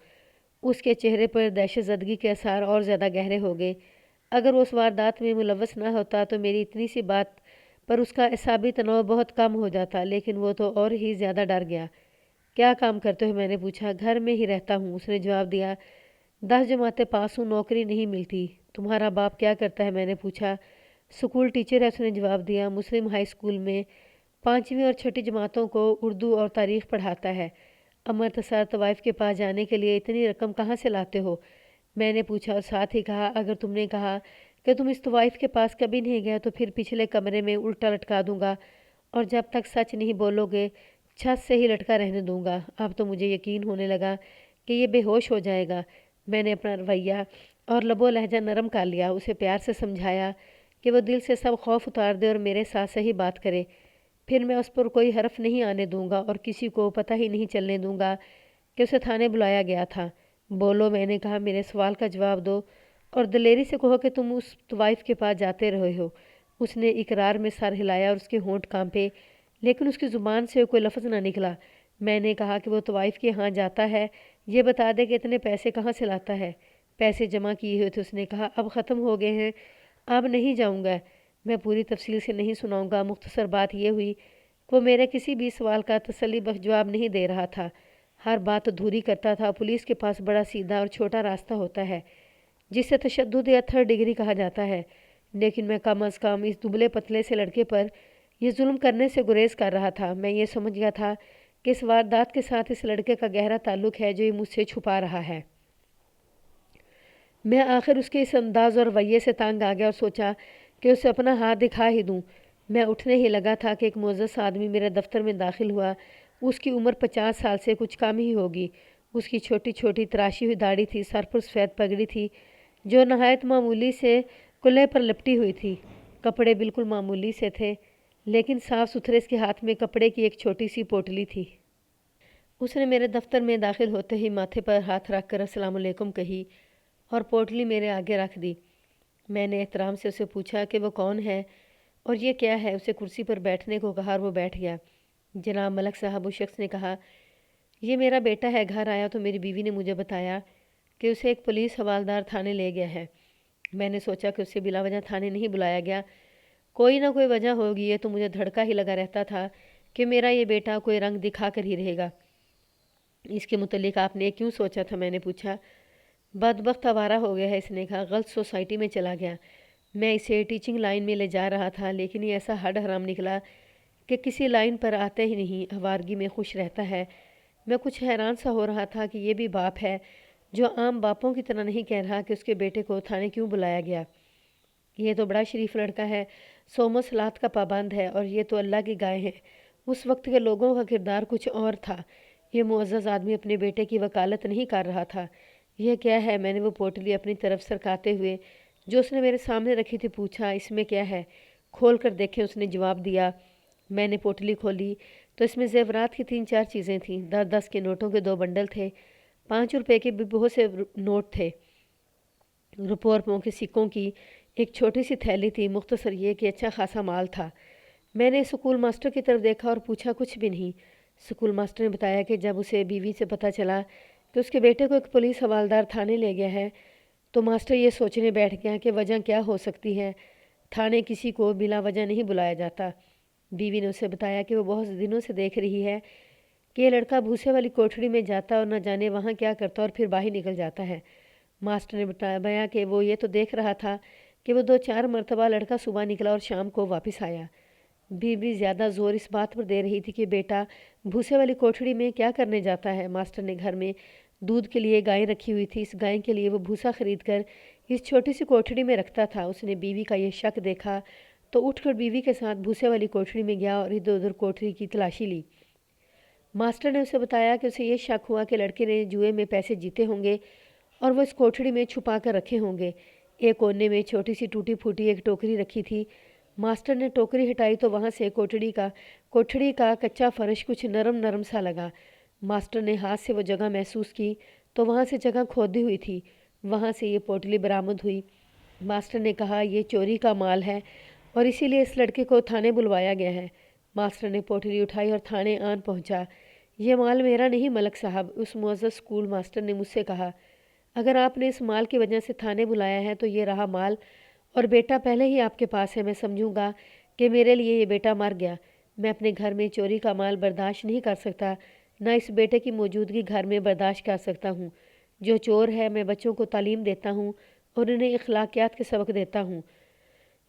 اس کے چہرے پر دہشت زدگی کے آثار اور زیادہ گہرے ہو گئے۔ اگر وہ اس واردات میں ملوث نہ ہوتا تو میری اتنی سی بات پر اس کا اعصابی تناؤ بہت کم ہو جاتا، لیکن وہ تو اور ہی زیادہ ڈر گیا۔ کیا کام کرتے ہو؟ میں نے پوچھا۔ گھر میں ہی رہتا ہوں، اس نے جواب دیا۔ 10 جماعتیں پاس ہوں، نوکری نہیں ملتی۔ تمہارا باپ کیا کرتا ہے؟ میں نے پوچھا۔ اسکول ٹیچر ہے، اس نے جواب دیا، مسلم ہائی اسکول میں 5ویں اور 6ٹھی جماعتوں کو اردو اور تاریخ پڑھاتا ہے۔ امرتسر طوائف کے پاس جانے کے لیے اتنی رقم کہاں سے لاتے ہو؟ میں نے پوچھا اور ساتھ ہی کہا اگر تم نے کہا کہ تم اس طوائف کے پاس کبھی نہیں گئے تو پھر پچھلے کمرے میں الٹا لٹکا دوں گا اور جب تک سچ نہیں بولو گے چھت سے ہی لٹکا رہنے دوں گا۔ اب تو مجھے یقین ہونے لگا کہ یہ بے ہوش ہو جائے گا۔ میں نے اپنا رویہ اور لب و لہجہ نرم کر لیا، اسے پیار سے سمجھایا کہ وہ دل سے سب خوف اتار دے اور میرے ساتھ صحیح بات کرے۔ پھر میں اس پر کوئی حرف نہیں آنے دوں گا اور کسی کو پتہ ہی نہیں چلنے دوں گا کہ اسے تھانے بلایا گیا تھا۔ بولو، میں نے کہا، میرے سوال کا جواب دو اور دلیری سے کہو کہ تم اس طوائف کے پاس جاتے رہے ہو۔ اس نے اقرار میں سر ہلایا اور اس کے ہونٹ کانپے، لیکن اس کی زبان سے کوئی لفظ نہ نکلا۔ میں نے کہا کہ وہ طوائف کے ہاں جاتا ہے، یہ بتا دے کہ اتنے پیسے کہاں سے لاتا ہے۔ پیسے جمع کیے ہوئے تھے، اس نے کہا، اب ختم ہو گئے ہیں۔ اب نہیں جاؤں گا۔ میں پوری تفصیل سے نہیں سناؤں گا، مختصر بات یہ ہوئی کہ وہ میرے کسی بھی سوال کا تسلی بخش جواب نہیں دے رہا تھا، ہر بات ادھوری کرتا تھا۔ پولیس کے پاس بڑا سیدھا اور چھوٹا راستہ ہوتا ہے جسے تشدد یا تھرڈ ڈگری کہا جاتا ہے، لیکن میں کم از کم اس دبلے پتلے سے لڑکے پر یہ ظلم کرنے سے گریز کر رہا تھا۔ میں یہ سمجھ گیا تھا کہ اس واردات کے ساتھ اس لڑکے کا گہرا تعلق ہے جو یہ مجھ سے چھپا رہا ہے۔ میں آخر اس کے اس انداز اور رویے سے تنگ آ گیا اور سوچا کہ اسے اپنا ہاتھ دکھا ہی دوں۔ میں اٹھنے ہی لگا تھا کہ ایک معزز آدمی میرے دفتر میں داخل ہوا۔ اس کی عمر 50 سال سے کچھ کم ہی ہوگی۔ اس کی چھوٹی چھوٹی تراشی ہوئی داڑھی تھی، سر پر سفید پگڑی تھی جو نہایت معمولی سے کلہے پر لپٹی ہوئی تھی۔ کپڑے بالکل معمولی سے تھے لیکن صاف ستھرے۔ اس کے ہاتھ میں کپڑے کی ایک چھوٹی سی پوٹلی تھی۔ اس نے میرے دفتر میں داخل ہوتے ہی ماتھے پر ہاتھ رکھ کر السلام علیکم کہی اور پوٹلی میرے آگے رکھ دی۔ میں نے احترام سے اسے پوچھا کہ وہ کون ہے اور یہ کیا ہے۔ اسے کرسی پر بیٹھنے کو کہا اور وہ بیٹھ گیا۔ جناب ملک صاحب، اس شخص نے کہا، یہ میرا بیٹا ہے۔ گھر آیا تو میری بیوی نے مجھے بتایا کہ اسے ایک پولیس حوالدار تھانے لے گیا ہے۔ میں نے سوچا کہ اسے بلا وجہ تھانے نہیں بلایا گیا، کوئی نہ کوئی وجہ ہوگی۔ یہ تو مجھے دھڑکا ہی لگا رہتا تھا کہ میرا یہ بیٹا کوئی رنگ دکھا کر ہی رہے گا۔ اس کے متعلق آپ نے کیوں سوچا تھا؟ میں نے پوچھا۔ بدبخت آوارہ ہو گیا ہے، اس نے کہا، غلط سوسائٹی میں چلا گیا۔ میں اسے ٹیچنگ لائن میں لے جا رہا تھا لیکن یہ ایسا ہڈ حرام نکلا کہ کسی لائن پر آتے ہی نہیں، آوارگی میں خوش رہتا ہے۔ میں کچھ حیران سا ہو رہا تھا کہ یہ بھی باپ ہے جو عام باپوں کی طرح نہیں کہہ رہا کہ اس کے بیٹے کو تھانے کیوں بلایا گیا۔ یہ تو بڑا شریف لڑکا ہے، صوم و صلات کا پابند ہے اور یہ تو اللہ کی گائے ہے۔ اس وقت کے لوگوں کا کردار کچھ اور تھا۔ یہ معزز آدمی اپنے بیٹے کی وکالت نہیں کر رہا تھا۔ یہ کیا ہے؟ میں نے وہ پوٹلی اپنی طرف سرکاتے ہوئے جو اس نے میرے سامنے رکھی تھی پوچھا۔ اس میں کیا ہے؟ کھول کر دیکھیں، اس نے جواب دیا۔ میں نے پوٹلی کھولی تو اس میں زیورات کی 3-4 چیزیں تھیں۔ 10-10 کے نوٹوں کے 2 بنڈل تھے، 5 روپے کے بھی بہت سے نوٹ تھے، روپوں کے سکوں کی ایک چھوٹی سی تھیلی تھی۔ مختصر یہ کہ اچھا خاصا مال تھا۔ میں نے اسکول ماسٹر کی طرف دیکھا اور پوچھا، کچھ بھی نہیں؟ اسکول ماسٹر نے بتایا کہ جب اسے بیوی سے پتہ چلا کہ اس کے بیٹے کو ایک پولیس حوالدار تھانے لے گیا ہے تو ماسٹر یہ سوچنے بیٹھ گیا کہ وجہ کیا ہو سکتی ہے۔ تھانے کسی کو بلا وجہ نہیں بلایا جاتا۔ بیوی نے اسے بتایا کہ وہ بہت دنوں سے دیکھ رہی ہے کہ یہ لڑکا بھوسے والی کوٹھڑی میں جاتا اور نہ جانے وہاں کیا کرتا اور پھر باہر نکل جاتا ہے۔ ماسٹر نے بتایا کہ وہ یہ تو دیکھ رہا تھا کہ وہ 2-4 مرتبہ لڑکا صبح نکلا اور شام کو واپس آیا۔ بیوی زیادہ زور اس بات پر دے رہی تھی کہ بیٹا بھوسے والی کوٹھڑی میں کیا کرنے جاتا ہے۔ ماسٹر نے گھر میں دودھ کے لیے گائے رکھی ہوئی تھی، اس گائے کے لیے وہ بھوسا خرید کر اس چھوٹی سی کوٹھڑی میں رکھتا تھا۔ اس نے بیوی کا یہ شک دیکھا تو اٹھ کر بیوی کے ساتھ بھوسے والی کوٹھڑی میں گیا اور ادھر ادھر کوٹھڑی کی تلاشی لی۔ ماسٹر نے اسے بتایا کہ اسے یہ شک ہوا کہ لڑکے نے جوئے میں پیسے جیتے ہوں گے اور وہ اس کوٹھڑی میں چھپا کر رکھے ہوں گے۔ ایک کونے میں چھوٹی سی ٹوٹی پھوٹی ایک ٹوکری رکھی تھی۔ ماسٹر نے ٹوکری ہٹائی تو وہاں سے کوٹھڑی کا کچا فرش کچھ نرم نرم سا لگا۔ ماسٹر نے ہاتھ سے وہ جگہ محسوس کی تو وہاں سے جگہ کھودی ہوئی تھی، وہاں سے یہ پوٹلی برآمد ہوئی۔ ماسٹر نے کہا، یہ چوری کا مال ہے اور اسی لیے اس لڑکے کو تھانے بلوایا گیا ہے۔ ماسٹر نے پوٹلی اٹھائی اور تھانے آن پہنچا۔ یہ مال میرا نہیں ملک صاحب، اس معزز اسکول ماسٹر نے مجھ سے کہا۔ اگر آپ نے اس مال کی وجہ سے تھانے بلایا ہے تو یہ رہا مال اور بیٹا پہلے ہی آپ کے پاس ہے۔ میں سمجھوں گا کہ میرے لیے یہ بیٹا مر گیا۔ میں اپنے گھر میں چوری کا مال برداشت نہیں کر سکتا، نہ اس بیٹے کی موجودگی گھر میں برداشت کر سکتا ہوں۔ جو چور ہے، میں بچوں کو تعلیم دیتا ہوں اور انہیں اخلاقیات کے سبق دیتا ہوں،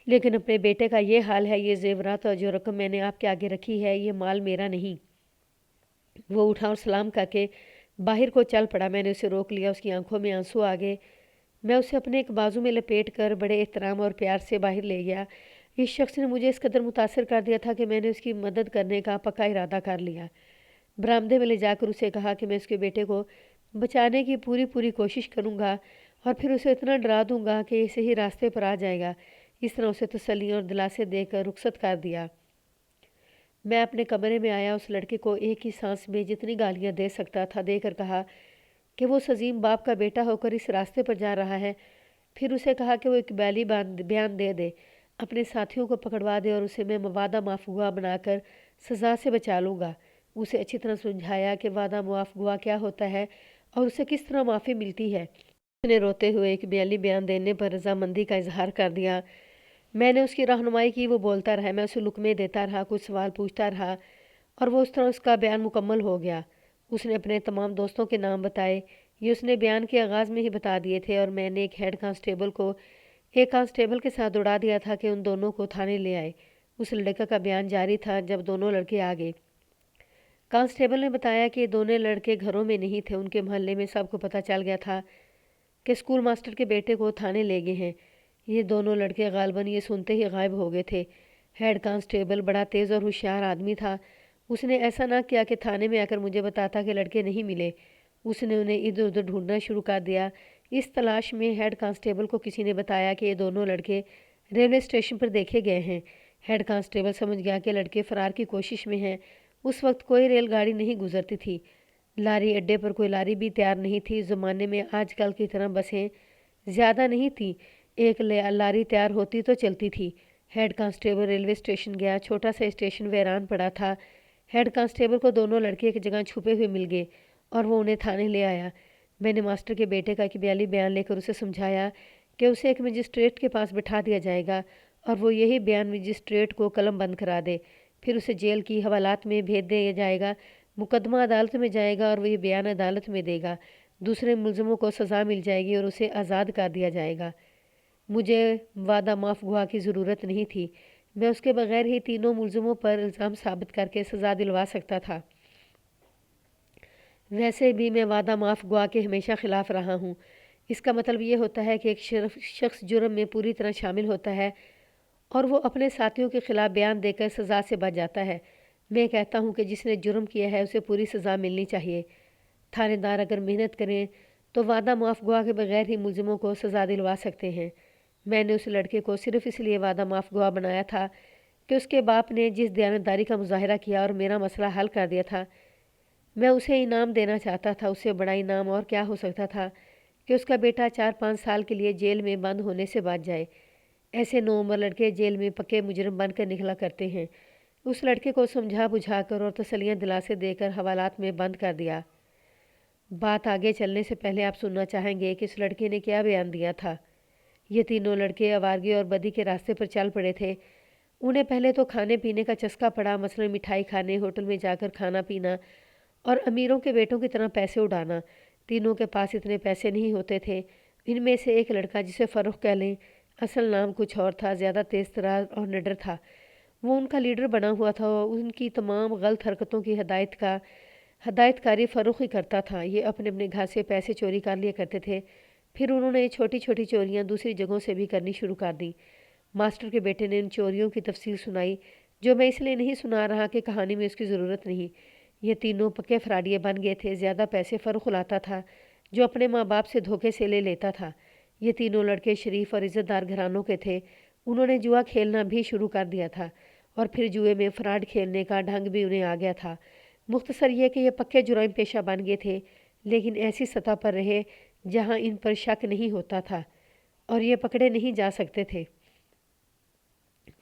لیکن اپنے بیٹے کا یہ حال ہے۔ یہ زیورات اور جو رقم میں نے آپ کے آگے رکھی ہے، یہ مال میرا نہیں۔ وہ اٹھا اور سلام کر کے باہر کو چل پڑا۔ میں نے اسے روک لیا، اس کی آنکھوں میں آنسو آ گئے۔ میں اسے اپنے ایک بازو میں لپیٹ کر بڑے احترام اور پیار سے باہر لے گیا۔ اس شخص نے مجھے اس قدر متاثر کر دیا تھا کہ میں نے اس کی مدد کرنے کا پکا ارادہ کر لیا۔ برآمدے میں لے جا کر اسے کہا کہ میں اس کے بیٹے کو بچانے کی پوری کوشش کروں گا اور پھر اسے اتنا ڈرا دوں گا کہ یہ صحیح راستے پر آ جائے گا۔ اس طرح اسے تسلی اور دلاسے دے کر رخصت کر دیا۔ میں اپنے کمرے میں آیا، اس لڑکے کو ایک ہی سانس میں جتنی گالیاں دے سکتا تھا دے کر کہا کہ وہ اس عظیم باپ کا بیٹا ہو کر اس راستے پر جا رہا ہے۔ پھر اسے کہا کہ وہ اقبالی بیان دے دے، اپنے ساتھیوں کو پکڑوا دے اور اسے میں وعدہ معاف گواہ بنا کر سزا سے بچا لوں گا۔ اسے اچھی طرح سمجھایا کہ وعدہ معاف گواہ کیا ہوتا ہے اور اسے کس طرح معافی ملتی ہے۔ اس نے روتے ہوئے اقبالی بیان دینے پر رضامندی کا اظہار کر دیا۔ میں نے اس کی رہنمائی کی، وہ بولتا رہا، میں اسے لقمے دیتا رہا، کچھ سوال پوچھتا رہا اور وہ اس طرح اس کا بیان مکمل ہو گیا۔ اس نے اپنے تمام دوستوں کے نام بتائے۔ یہ اس نے بیان کے آغاز میں ہی بتا دیے تھے اور میں نے ایک ہیڈ کانسٹیبل کو ایک کانسٹیبل کے ساتھ اڑا دیا تھا کہ ان دونوں کو تھانے لے آئے۔ اس لڑکے کا بیان جاری تھا جب دونوں لڑکے آ گئے۔ کانسٹیبل نے بتایا کہ دونوں لڑکے گھروں میں نہیں تھے، ان کے محلے میں سب کو پتہ چل گیا تھا کہ اسکول ماسٹر کے بیٹے کو تھانے لے گئے ہیں۔ یہ دونوں لڑکے غالباً یہ سنتے ہی غائب ہو گئے تھے۔ ہیڈ کانسٹیبل بڑا تیز اور ہوشیار آدمی تھا۔ اس نے ایسا نہ کیا کہ تھانے میں آ کر مجھے بتاتا کہ لڑکے نہیں ملے۔ اس نے انہیں ادھر ادھر ڈھونڈنا شروع کر دیا۔ اس تلاش میں ہیڈ کانسٹیبل کو کسی نے بتایا کہ یہ دونوں لڑکے ریلوے اسٹیشن پر دیکھے گئے ہیں۔ ہیڈ کانسٹیبل سمجھ گیا کہ لڑکے فرار کی کوشش میں ہیں۔ اس وقت کوئی ریل گاڑی نہیں گزرتی تھی۔ لاری اڈے پر کوئی لاری بھی تیار نہیں تھی۔ زمانے میں آج کل کی طرح بسیں زیادہ نہیں تھیں۔ ایک لاری تیار ہوتی تو چلتی تھی۔ ہیڈ کانسٹیبل ریلوے اسٹیشن گیا۔ چھوٹا سا اسٹیشن ویران پڑا تھا۔ ہیڈ کانسٹیبل کو دونوں لڑکے ایک جگہ چھپے ہوئے مل گئے اور وہ انہیں تھانے لے آیا۔ میں نے ماسٹر کے بیٹے کا ایک بیان لے کر اسے سمجھایا کہ اسے ایک مجسٹریٹ کے پاس بٹھا دیا جائے گا اور وہ یہی بیان مجسٹریٹ کو قلم بند کرا دے۔ پھر اسے جیل کی حوالات میں بھیج دیا جائے گا۔ مقدمہ عدالت میں جائے گا اور وہ یہ بیان عدالت میں دے گا۔ دوسرے ملزموں کو سزا مل جائے گی اور اسے آزاد کر دیا جائے گا۔ مجھے وعدہ معاف گواہ کی ضرورت نہیں تھی۔ میں اس کے بغیر ہی تینوں ملزموں پر الزام ثابت کر کے سزا دلوا سکتا تھا۔ ویسے بھی میں وعدہ معاف گواہ کے ہمیشہ خلاف رہا ہوں۔ اس کا مطلب یہ ہوتا ہے کہ ایک شخص جرم میں پوری طرح شامل ہوتا ہے اور وہ اپنے ساتھیوں کے خلاف بیان دے کر سزا سے بچ جاتا ہے۔ میں کہتا ہوں کہ جس نے جرم کیا ہے اسے پوری سزا ملنی چاہیے۔ تھانے دار اگر محنت کریں تو وعدہ معاف گواہ کے بغیر ہی ملزموں کو سزا دلوا سکتے ہیں۔ میں نے اس لڑکے کو صرف اس لیے وعدہ معاف گواہ بنایا تھا کہ اس کے باپ نے جس دیانتداری کا مظاہرہ کیا اور میرا مسئلہ حل کر دیا تھا، میں اسے انعام دینا چاہتا تھا۔ اس سے بڑا انعام اور کیا ہو سکتا تھا کہ اس کا بیٹا 4-5 سال کے لیے جیل میں بند ہونے سے بچ جائے۔ ایسے نوعمر لڑکے جیل میں پکے مجرم بن کر نکلا کرتے ہیں۔ اس لڑکے کو سمجھا بجھا کر اور تسلیاں دلاسے دے کر حوالات میں بند کر دیا۔ بات آگے چلنے سے پہلے آپ سننا چاہیں گے کہ اس لڑکے نے کیا بیان دیا تھا۔ یہ تینوں لڑکے آوارگی اور بدی کے راستے پر چل پڑے تھے۔ انہیں پہلے تو کھانے پینے کا چسکا پڑا، مثلاً مٹھائی کھانے، ہوٹل میں جا کر کھانا پینا اور امیروں کے بیٹوں کی طرح پیسے اڑانا۔ تینوں کے پاس اتنے پیسے نہیں ہوتے تھے۔ ان میں سے ایک لڑکا جسے فرخ کہہ لیں، اصل نام کچھ اور تھا، زیادہ تیز ترار اور نڈر تھا۔ وہ ان کا لیڈر بنا ہوا تھا اور ان کی تمام غلط حرکتوں کی ہدایت کاری فرخ ہی کرتا تھا۔ یہ اپنے اپنے گھر سے پیسے چوری کر لیا کرتے تھے، پھر انہوں نے چھوٹی چھوٹی چوریاں دوسری جگہوں سے بھی کرنی شروع کر دیں۔ ماسٹر کے بیٹے نے ان چوریوں کی تفصیل سنائی، جو میں اس لیے نہیں سنا رہا کہ کہانی میں اس کی ضرورت نہیں۔ یہ تینوں پکے فراڈیے بن گئے تھے۔ زیادہ پیسے فرخ لاتا تھا جو اپنے ماں باپ سے دھوکے سے لے لیتا تھا۔ یہ تینوں لڑکے شریف اور عزت دار گھرانوں کے تھے۔ انہوں نے جوا کھیلنا بھی شروع کر دیا تھا اور پھر جوئے میں فراڈ کھیلنے کا ڈھنگ بھی انہیں آ گیا تھا۔ مختصر یہ کہ یہ پکے جرائم پیشہ بن گئے تھے، لیکن ایسی سطح پر رہے جہاں ان پر شک نہیں ہوتا تھا اور یہ پکڑے نہیں جا سکتے تھے۔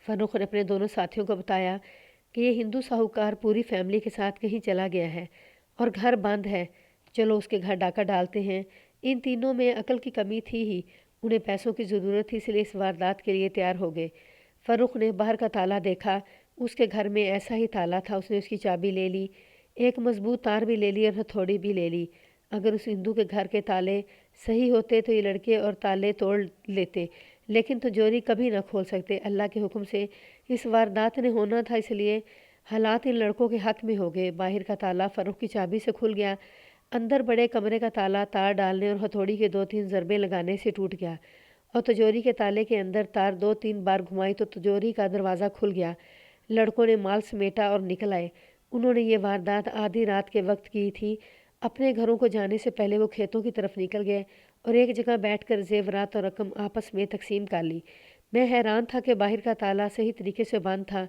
فرخ نے اپنے دونوں ساتھیوں کو بتایا کہ یہ ہندو ساہوکار پوری فیملی کے ساتھ کہیں چلا گیا ہے اور گھر بند ہے، چلو اس کے گھر ڈاکہ ڈالتے ہیں۔ ان تینوں میں عقل کی کمی تھی ہی، انہیں پیسوں کی ضرورت تھی، اس لیے اس واردات کے لیے تیار ہو گئے۔ فرخ نے باہر کا تالا دیکھا، اس کے گھر میں ایسا ہی تالا تھا۔ اس نے اس کی چابی لے لی، ایک مضبوط تار بھی لے لی اور ہتھوڑی بھی لے لی۔ اگر اس ہندو کے گھر کے تالے صحیح ہوتے تو یہ لڑکے اور تالے توڑ لیتے، لیکن تجوری کبھی نہ کھول سکتے۔ اللہ کے حکم سے اس واردات نے ہونا تھا، اس لیے حالات ان لڑکوں کے حق میں ہو گئے۔ باہر کا تالا فرخ کی چابی سے کھل گیا، اندر بڑے کمرے کا تالا تار ڈالنے اور ہتھوڑی کے 2-3 ضربے لگانے سے ٹوٹ گیا اور تجوری کے تالے کے اندر تار 2-3 بار گھمائی تو تجوری کا دروازہ کھل گیا۔ لڑکوں نے مال سمیٹا اور نکل آئے۔ انہوں نے یہ واردات آدھی رات کے وقت کی تھی۔ اپنے گھروں کو جانے سے پہلے وہ کھیتوں کی طرف نکل گئے اور ایک جگہ بیٹھ کر زیورات اور رقم آپس میں تقسیم کر لی۔ میں حیران تھا کہ باہر کا تالا صحیح طریقے سے بند تھا،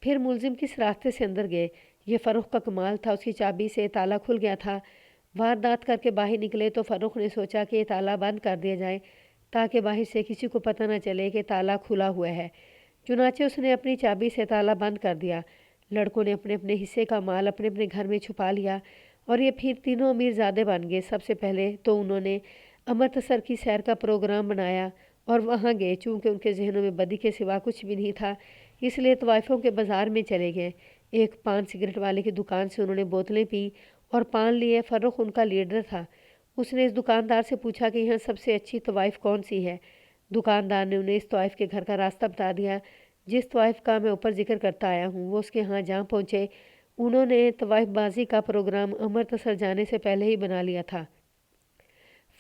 پھر ملزم کس راستے سے اندر گئے۔ یہ فرخ کا کمال تھا، اس کی چابی سے تالا کھل گیا تھا۔ واردات کر کے باہر نکلے تو فرخ نے سوچا کہ یہ تالا بند کر دیا جائے تاکہ باہر سے کسی کو پتہ نہ چلے کہ تالا کھلا ہوا ہے۔ چنانچہ اس نے اپنی چابی سے تالا بند کر دیا۔ لڑکوں نے اپنے اپنے حصے کا مال اپنے اپنے گھر میں چھپا لیا اور یہ پھر تینوں امیر زادے بن گئے۔ سب سے پہلے تو انہوں نے امرتسر کی سیر کا پروگرام بنایا۔ اور وہاں گئے۔ چونکہ ان کے ذہنوں میں بدی کے سوا کچھ بھی نہیں تھا، اس لیے طوائفوں کے بازار میں چلے گئے۔ ایک پان سگریٹ والے کی دکان سے انہوں نے بوتلیں پی اور پان لیے۔ فرخ ان کا لیڈر تھا۔ اس نے اس دکاندار سے پوچھا کہ یہاں سب سے اچھی طوائف کون سی ہے؟ دکاندار نے انہیں اس طوائف کے گھر کا راستہ بتا دیا جس طوائف کا میں اوپر ذکر کرتا آیا ہوں۔ وہ اس کے ہاں جا پہنچے۔ انہوں نے طوائف بازی کا پروگرام امرتسر جانے سے پہلے ہی بنا لیا تھا۔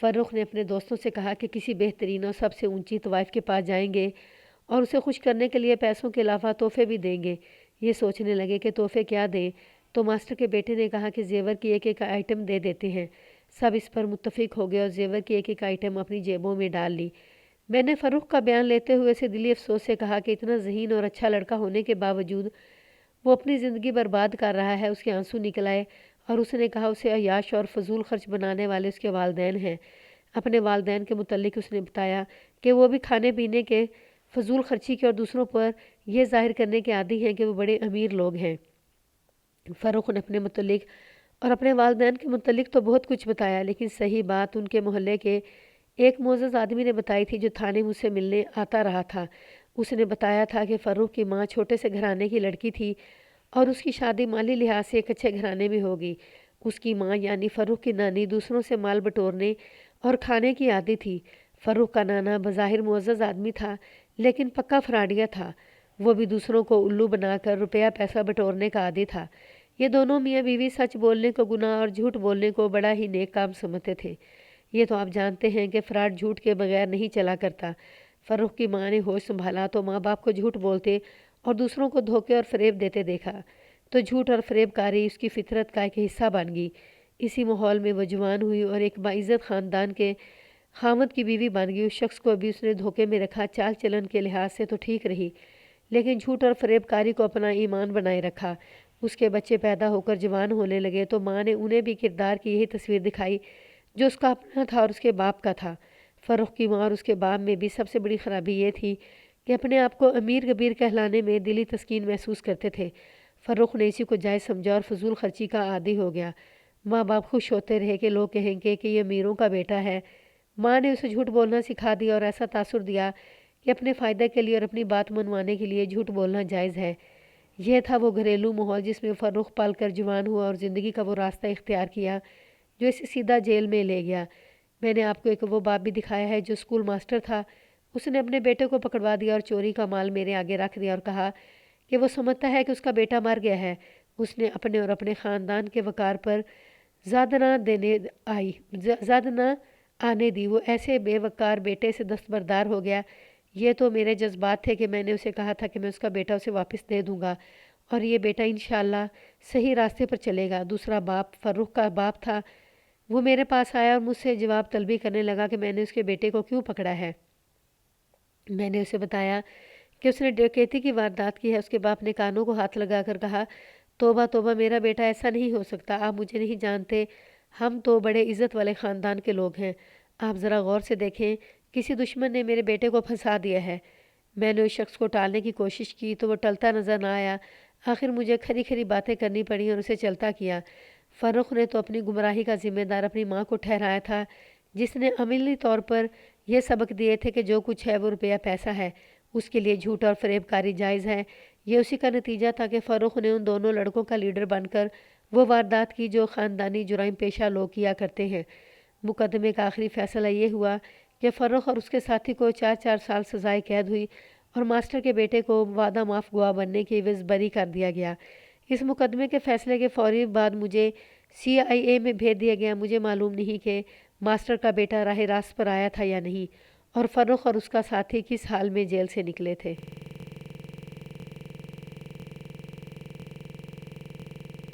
فرخ نے اپنے دوستوں سے کہا کہ کسی بہترین اور سب سے اونچی طوائف کے پاس جائیں گے اور اسے خوش کرنے کے لیے پیسوں کے علاوہ تحفے بھی دیں گے۔ یہ سوچنے لگے کہ تحفے کیا دیں، تو ماسٹر کے بیٹے نے کہا کہ زیور کی ایک ایک آئٹم دے دیتے ہیں۔ سب اس پر متفق ہو گئے اور زیور کی ایک ایک آئٹم اپنی جیبوں میں ڈال لی۔ میں نے فرخ کا بیان لیتے ہوئے اسے دلی افسوس سے کہا کہ اتنا ذہین اور اچھا لڑکا ہونے کے باوجود وہ اپنی زندگی برباد کر رہا ہے۔ اس کے آنسو نکل آئے اور اس نے کہا اسے عیاش اور فضول خرچ بنانے والے اس کے والدین ہیں۔ اپنے والدین کے متعلق اس نے بتایا کہ وہ بھی کھانے پینے کے فضول خرچی کے اور دوسروں پر یہ ظاہر کرنے کے عادی ہیں کہ وہ بڑے امیر لوگ ہیں۔ فرخ نے اپنے متعلق اور اپنے والدین کے متعلق تو بہت کچھ بتایا، لیکن صحیح بات ان کے محلے کے ایک معزز آدمی نے بتائی تھی جو تھانے مجھ سے ملنے آتا رہا تھا۔ اس نے بتایا تھا کہ فرخ کی ماں چھوٹے سے گھرانے کی لڑکی تھی اور اس کی شادی مالی لحاظ سے ایک اچھے گھرانے میں ہوگی۔ اس کی ماں یعنی فرخ کی نانی دوسروں سے مال بٹورنے اور کھانے کی عادی تھی۔ فرخ کا نانا بظاہر معزز آدمی تھا لیکن پکا فراڈیا تھا۔ وہ بھی دوسروں کو الو بنا کر روپیہ پیسہ بٹورنے کا عادی تھا۔ یہ دونوں میاں بیوی سچ بولنے کو گناہ اور جھوٹ بولنے کو بڑا ہی نیک کام سمجھتے تھے۔ یہ تو آپ جانتے ہیں کہ فراڈ جھوٹ کے بغیر نہیں چلا کرتا۔ فرخ کی ماں نے ہوش سنبھالا تو ماں باپ کو جھوٹ بولتے اور دوسروں کو دھوکے اور فریب دیتے دیکھا تو جھوٹ اور فریب کاری اس کی فطرت کا ایک حصہ بن گئی۔ اسی ماحول میں وہ جوان ہوئی اور ایک باعزت خاندان کے خاوند کی بیوی بن گئی۔ اس شخص کو بھی اس نے دھوکے میں رکھا۔ چال چلن کے لحاظ سے تو ٹھیک رہی لیکن جھوٹ اور فریب کاری کو اپنا ایمان بنائے رکھا۔ اس کے بچے پیدا ہو کر جوان ہونے لگے تو ماں نے انہیں بھی کردار کی یہی تصویر دکھائی جو اس کا اپنا تھا اور اس کے باپ کا تھا۔ فرخ کی ماں اور اس کے باپ میں بھی سب سے بڑی خرابی یہ تھی کہ اپنے آپ کو امیر کبیر کہلانے میں دلی تسکین محسوس کرتے تھے۔ فرخ نے اسی کو جائز سمجھا اور فضول خرچی کا عادی ہو گیا۔ ماں باپ خوش ہوتے رہے کہ لوگ کہیں گے کہ یہ امیروں کا بیٹا ہے۔ ماں نے اسے جھوٹ بولنا سکھا دیا اور ایسا تاثر دیا کہ اپنے فائدے کے لیے اور اپنی بات منوانے کے لیے جھوٹ بولنا جائز ہے۔ یہ تھا وہ گھریلو ماحول جس میں فرخ پل کر جوان ہوا اور زندگی کا وہ راستہ اختیار کیا جو اسے سیدھا جیل میں لے گیا۔ میں نے آپ کو ایک وہ باپ بھی دکھایا ہے جو اسکول ماسٹر تھا۔ اس نے اپنے بیٹے کو پکڑوا دیا اور چوری کا مال میرے آگے رکھ دیا اور کہا کہ وہ سمجھتا ہے کہ اس کا بیٹا مر گیا ہے۔ اس نے اپنے اور اپنے خاندان کے وقار پر زد نہ آنے دی۔ وہ ایسے بے وقار بیٹے سے دستبردار ہو گیا۔ یہ تو میرے جذبات تھے کہ میں نے اسے کہا تھا کہ میں اس کا بیٹا اسے واپس دے دوں گا اور یہ بیٹا انشاءاللہ صحیح راستے پر چلے گا۔ دوسرا باپ فرخ کا باپ تھا۔ وہ میرے پاس آیا اور مجھ سے جواب طلبی کرنے لگا کہ میں نے اس کے بیٹے کو کیوں پکڑا ہے۔ میں نے اسے بتایا کہ اس نے ڈکیتی کی واردات کی ہے۔ اس کے باپ نے کانوں کو ہاتھ لگا کر کہا، توبہ توبہ، میرا بیٹا ایسا نہیں ہو سکتا۔ آپ مجھے نہیں جانتے، ہم تو بڑے عزت والے خاندان کے لوگ ہیں۔ آپ ذرا غور سے دیکھیں، کسی دشمن نے میرے بیٹے کو پھنسا دیا ہے۔ میں نے اس شخص کو ٹالنے کی کوشش کی تو وہ ٹلتا نظر نہ آیا۔ آخر مجھے کھری کھری باتیں کرنی پڑیں اور اسے چلتا کیا۔ فرخ نے تو اپنی گمراہی کا ذمہ دار اپنی ماں کو ٹھہرایا تھا جس نے عملی طور پر یہ سبق دیے تھے کہ جو کچھ ہے وہ روپیہ پیسہ ہے، اس کے لیے جھوٹ اور فریب کاری جائز ہے۔ یہ اسی کا نتیجہ تھا کہ فرخ نے ان دونوں لڑکوں کا لیڈر بن کر وہ واردات کی جو خاندانی جرائم پیشہ لوگ کیا کرتے ہیں۔ مقدمے کا آخری فیصلہ یہ ہوا کہ فرخ اور اس کے ساتھی کو 4 سال سزائے قید ہوئی اور ماسٹر کے بیٹے کو وعدہ معاف گواہ بننے کی عوض بری کر دیا گیا۔ اس مقدمے کے فیصلے کے فوری بعد مجھے CIA میں بھیج دیا گیا۔ مجھے معلوم نہیں کہ ماسٹر کا بیٹا راہ راست پر آیا تھا یا نہیں اور فرخ اور اس کا ساتھی کس حال میں جیل سے نکلے تھے۔